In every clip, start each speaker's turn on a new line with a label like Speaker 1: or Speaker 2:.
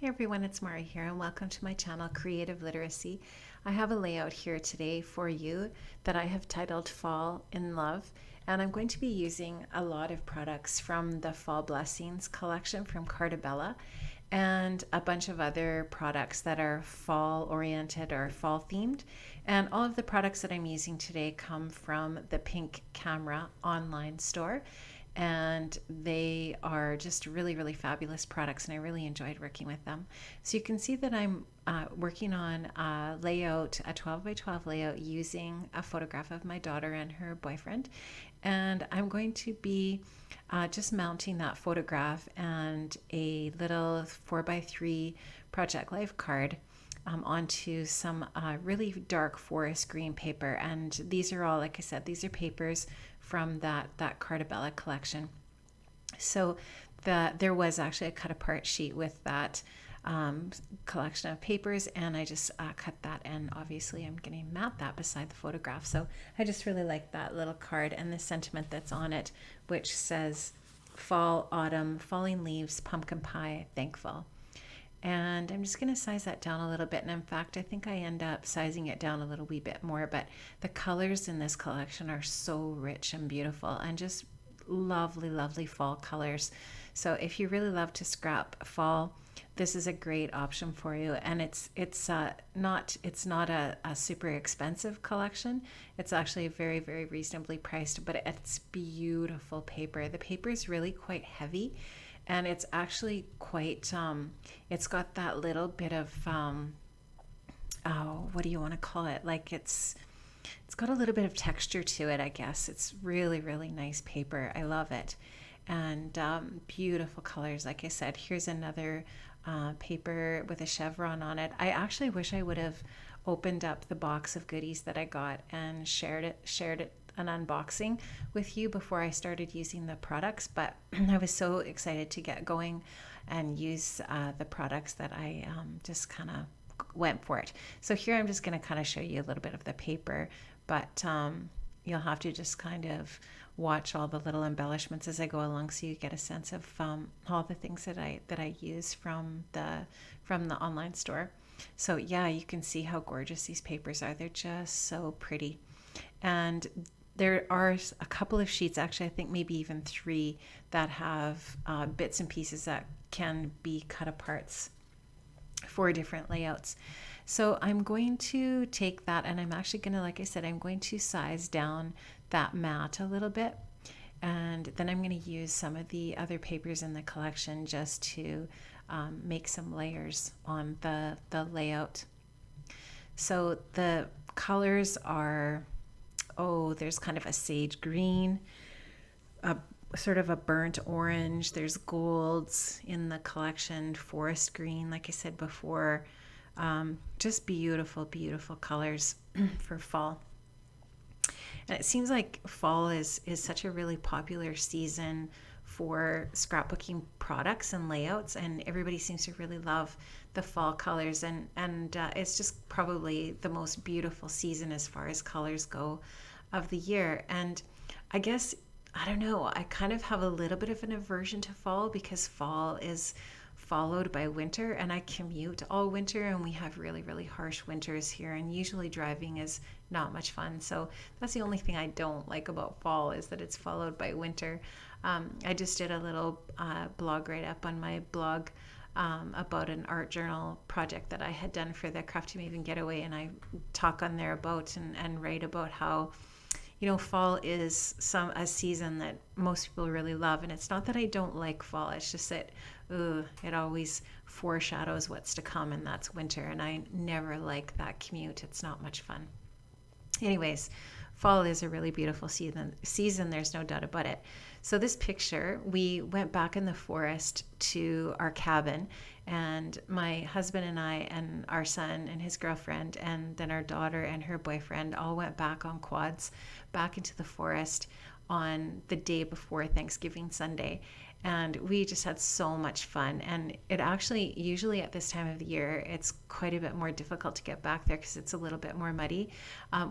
Speaker 1: Hey everyone, it's Mari here and welcome to my channel Creative Literacy. I have a layout here today for you that I have titled Fall in Love, and I'm going to be using a lot of products from the Fall Blessings collection from Cartabella and a bunch of other products that are fall oriented or fall themed. And all of the products that I'm using today come from the Pink Camera online store, and they are just really fabulous products, and I really enjoyed working with them. So you can see that I'm working on a layout, a 12 by 12 layout, using a photograph of my daughter and her boyfriend, and I'm going to be just mounting that photograph and a little 4 by 3 Project Life card onto some really dark forest green paper. And these are all, like I said, these are papers from that Cartabella collection. So there was actually a cut apart sheet with that collection of papers, and I just cut that, and obviously I'm going to mount that beside the photograph. So I just really like that little card and the sentiment that's on it, which says fall, autumn, falling leaves, pumpkin pie, thankful. And I'm just going to size that down a little bit. And in fact, I think I end up sizing it down a little wee bit more. But the colors in this collection are so rich and beautiful, and just lovely fall colors. So if you really love to scrap fall, this is a great option for you. And it's not a super expensive collection. It's actually very reasonably priced, but it's beautiful paper. The paper is really quite heavy, and it's actually quite it's got that little bit of oh, what do you want to call it, like it's got a little bit of texture to it, I guess. It's really nice paper. I love it. And beautiful colors. Like I said, here's another paper with a chevron on it. I actually wish I would have opened up the box of goodies that I got and shared it an unboxing with you before I started using the products, but I was so excited to get going and use the products that I just kind of went for it. So here I'm just going to kind of show you a little bit of the paper, but you'll have to just kind of watch all the little embellishments as I go along, so you get a sense of all the things that I use from the online store. So yeah, you can see how gorgeous these papers are. They're just so pretty. And there are a couple of sheets, actually I think maybe even 3, that have bits and pieces that can be cut aparts for different layouts. So I'm going to take that, and I'm actually going to, like I said, I'm going to size down that mat a little bit, and then I'm going to use some of the other papers in the collection just to make some layers on the layout. So the colors are, there's kind of a sage green, a sort of a burnt orange, there's golds in the collection, forest green, like I said before. Just beautiful colors for fall. And it seems like fall is such a really popular season for scrapbooking products and layouts, and everybody seems to really love the fall colors, and it's just probably the most beautiful season as far as colors go of the year. And I guess, I don't know, I kind of have a little bit of an aversion to fall because fall is followed by winter, and I commute all winter, and we have really harsh winters here, and usually driving is not much fun. So that's the only thing I don't like about fall, is that it's followed by winter. I just did a little blog write up on my blog about an art journal project that I had done for the Crafty Maven Getaway, and I talk on there about and write about how, you know, fall is a season that most people really love. And it's not that I don't like fall, it's just that it always foreshadows what's to come, and that's winter, and I never like that commute. It's not much fun. Anyways, fall is a really beautiful season, there's no doubt about it. So this picture, we went back in the forest to our cabin, and my husband and I and our son and his girlfriend and then our daughter and her boyfriend all went back on quads back into the forest on the day before Thanksgiving Sunday. And we just had so much fun. And it actually, usually at this time of the year, it's quite a bit more difficult to get back there because it's a little bit more muddy.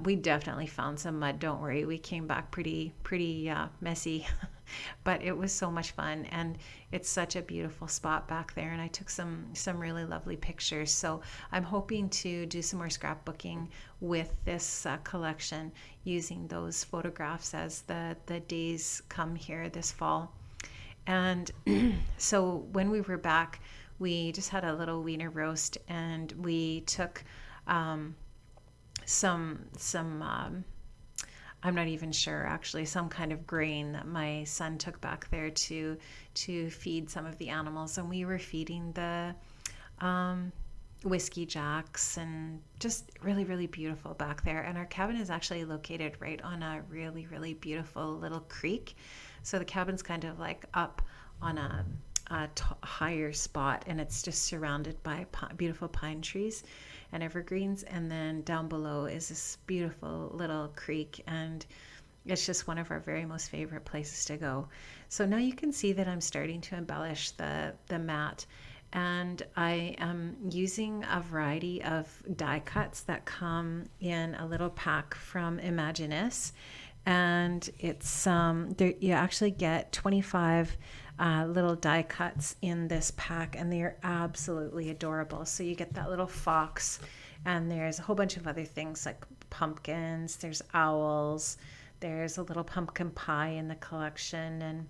Speaker 1: We definitely found some mud, don't worry. We came back pretty messy But it was so much fun, and it's such a beautiful spot back there, and I took some really lovely pictures. So I'm hoping to do some more scrapbooking with this collection, using those photographs as the days come here this fall. And so when we were back, we just had a little wiener roast, and we took some I'm not even sure, actually, some kind of grain that my son took back there to feed some of the animals, and we were feeding the whiskey jacks, and just really, really beautiful back there. And our cabin is actually located right on a really, really beautiful little creek. So the cabin's kind of like up on a higher spot, and it's just surrounded by beautiful pine trees and evergreens. And then down below is this beautiful little creek, and it's just one of our very most favorite places to go. So now you can see that I'm starting to embellish the mat, and I am using a variety of die cuts that come in a little pack from Imaginis. And it's there, you actually get 25 little die cuts in this pack, and they are absolutely adorable. So you get that little fox, and there's a whole bunch of other things like pumpkins, there's owls, there's a little pumpkin pie in the collection, and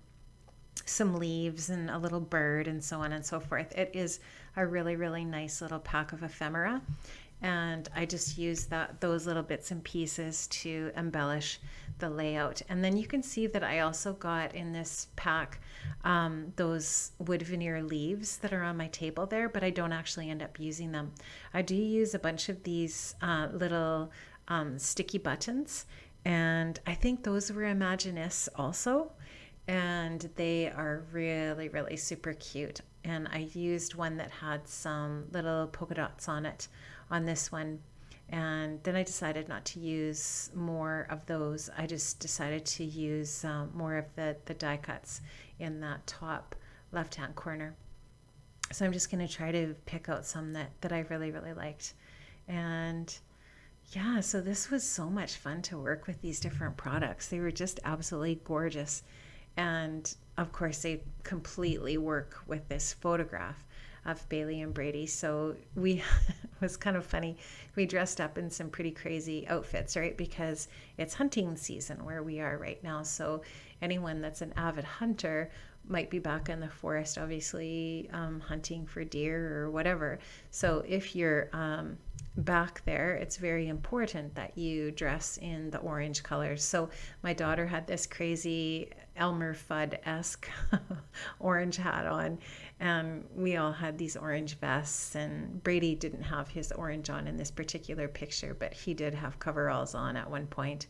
Speaker 1: some leaves and a little bird, and so on and so forth. It is a really, really nice little pack of ephemera, and I just use those little bits and pieces to embellish the layout. And then you can see that I also got in this pack those wood veneer leaves that are on my table there, but I don't actually end up using them. I do use a bunch of these little sticky buttons, and I think those were Imaginis also, and they are really, really super cute. And I used one that had some little polka dots on it on this one, and then I decided not to use more of those. I just decided to use more of the die cuts in that top left hand corner. So I'm just going to try to pick out some that I really, really liked. And yeah, so this was so much fun to work with these different products. They were just absolutely gorgeous. And of course, they completely work with this photograph of Bailey and Brady. So it was kind of funny. We dressed up in some pretty crazy outfits, right? Because it's hunting season where we are right now. So anyone that's an avid hunter might be back in the forest, obviously hunting for deer or whatever. So if you're back there, it's very important that you dress in the orange colors. So my daughter had this crazy Elmer Fudd-esque orange hat on, and we all had these orange vests, and Brady didn't have his orange on in this particular picture, but he did have coveralls on at one point.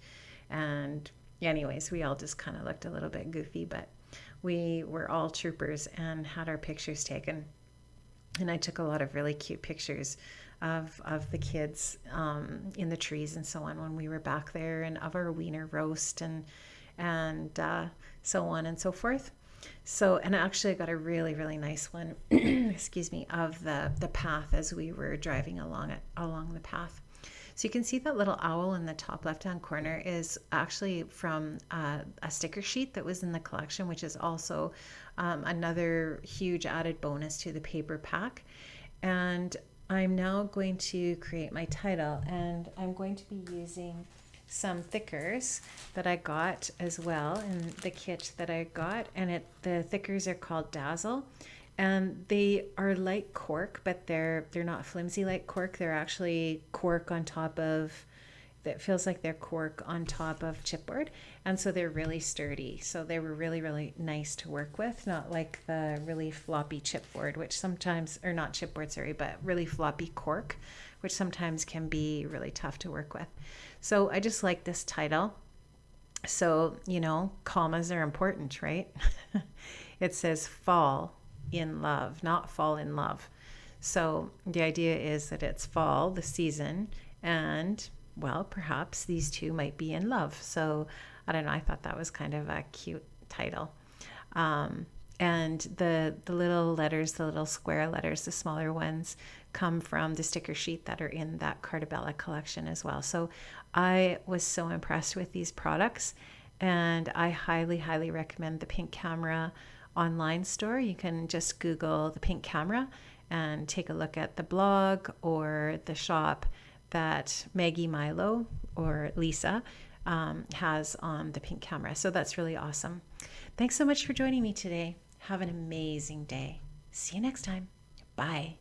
Speaker 1: And anyways, we all just kind of looked a little bit goofy, but we were all troopers and had our pictures taken. And I took a lot of really cute pictures of the kids in the trees and so on when we were back there, and of our wiener roast and so on and so forth. So, and actually I got a really, really nice one, excuse me, of the path as we were driving along the path. So you can see that little owl in the top left-hand corner is actually from a sticker sheet that was in the collection, which is also another huge added bonus to the paper pack. And I'm now going to create my title, and I'm going to be using some thickers that I got as well in the kit that I got, and the thickers are called Dazzle, and they are like cork, but they're not flimsy like cork. They're actually cork on top of, that feels like they're cork on top of chipboard, and so they're really sturdy. So they were really, really nice to work with, not like the really floppy chipboard, which sometimes, or not chipboard, sorry, but really floppy cork, which sometimes can be really tough to work with. So I just like this title. So, commas are important, right? It says fall in love, not fall in love. So the idea is that it's fall, the season, and well, perhaps these two might be in love. So I don't know, I thought that was kind of a cute title. And the little letters, the little square letters, the smaller ones, come from the sticker sheet that are in that Cartabella collection as well. So I was so impressed with these products, And I highly, highly recommend the Pink Camera online store. You can just Google the Pink Camera and take a look at the blog or the shop that Maggie Milo or Lisa has on the Pink Camera. So that's really awesome. Thanks so much for joining me today. Have an amazing day. See you next time. Bye.